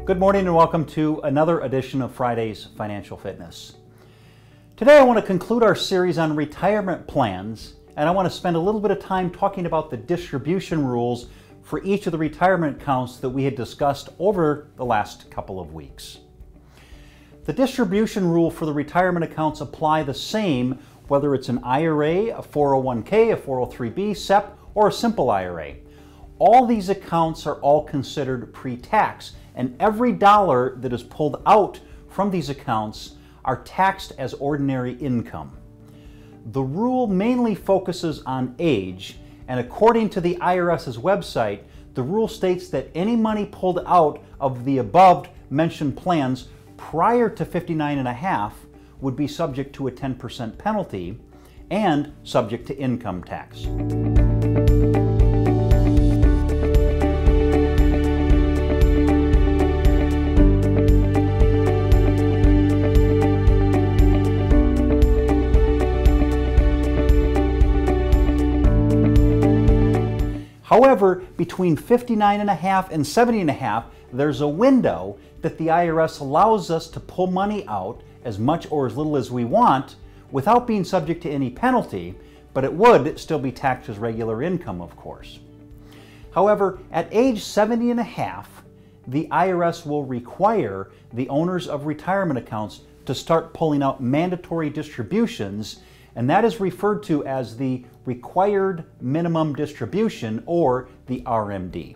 Good morning and welcome to another edition of Friday's Financial Fitness. Today I want to conclude our series on retirement plans, and I want to spend a little bit of time talking about the distribution rules for each of the retirement accounts that we had discussed over the last couple of weeks. The distribution rule for the retirement accounts apply the same whether it's an IRA, a 401k, a 403b, SEP, or a simple IRA. All these accounts are all considered pre-tax, and every dollar that is pulled out from these accounts are taxed as ordinary income. The rule mainly focuses on age, and according to the IRS's website, the rule states that any money pulled out of the above mentioned plans prior to 59.5 would be subject to a 10% penalty and subject to income tax. However, between 59.5 and 70.5, there's a window that the IRS allows us to pull money out as much or as little as we want without being subject to any penalty, but it would still be taxed as regular income, of course. However, at age 70.5, the IRS will require the owners of retirement accounts to start pulling out mandatory distributions, and that is referred to as the required minimum distribution, or the RMD.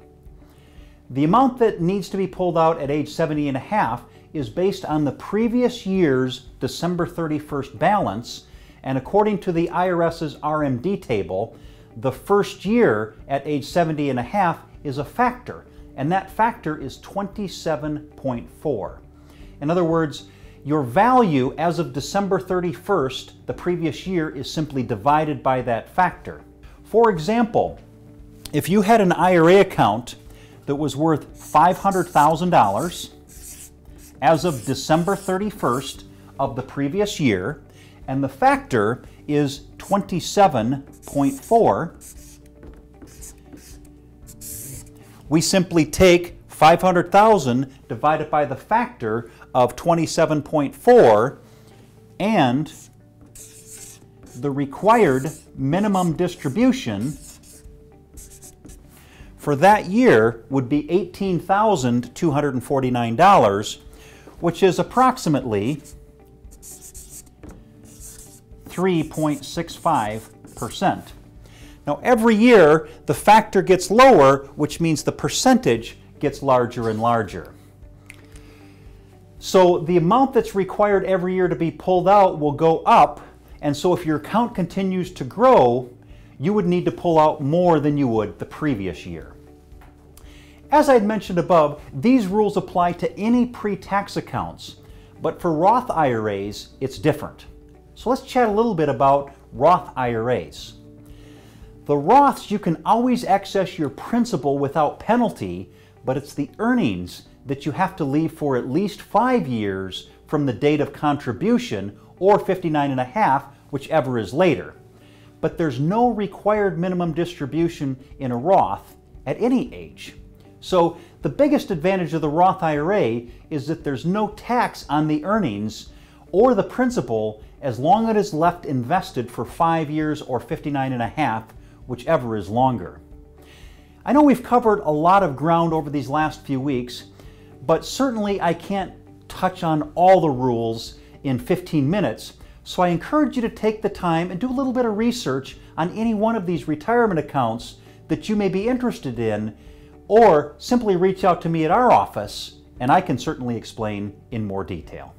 The amount that needs to be pulled out at age 70.5 is based on the previous year's December 31st balance, and according to the IRS's RMD table, the first year at age 70.5 is a factor, and that factor is 27.4. In other words, your value as of December 31st, the previous year, is simply divided by that factor. For example, if you had an IRA account that was worth $500,000 as of December 31st of the previous year, and the factor is 27.4, we simply take 500,000 divided by the factor of 27.4, and the required minimum distribution for that year would be $18,249, which is approximately 3.65%. Now, every year the factor gets lower, which means the percentage gets larger and larger. So the amount that's required every year to be pulled out will go up, and so if your account continues to grow, you would need to pull out more than you would the previous year. As I had mentioned above, these rules apply to any pre-tax accounts, but for Roth IRAs, it's different. So let's chat a little bit about Roth IRAs. The Roths, you can always access your principal without penalty, but it's the earnings that you have to leave for at least 5 years from the date of contribution, or 59.5, whichever is later. But there's no required minimum distribution in a Roth at any age. So the biggest advantage of the Roth IRA is that there's no tax on the earnings or the principal as long as it is left invested for 5 years or 59.5, whichever is longer. I know we've covered a lot of ground over these last few weeks, but certainly I can't touch on all the rules in 15 minutes, so I encourage you to take the time and do a little bit of research on any one of these retirement accounts that you may be interested in, or simply reach out to me at our office and I can certainly explain in more detail.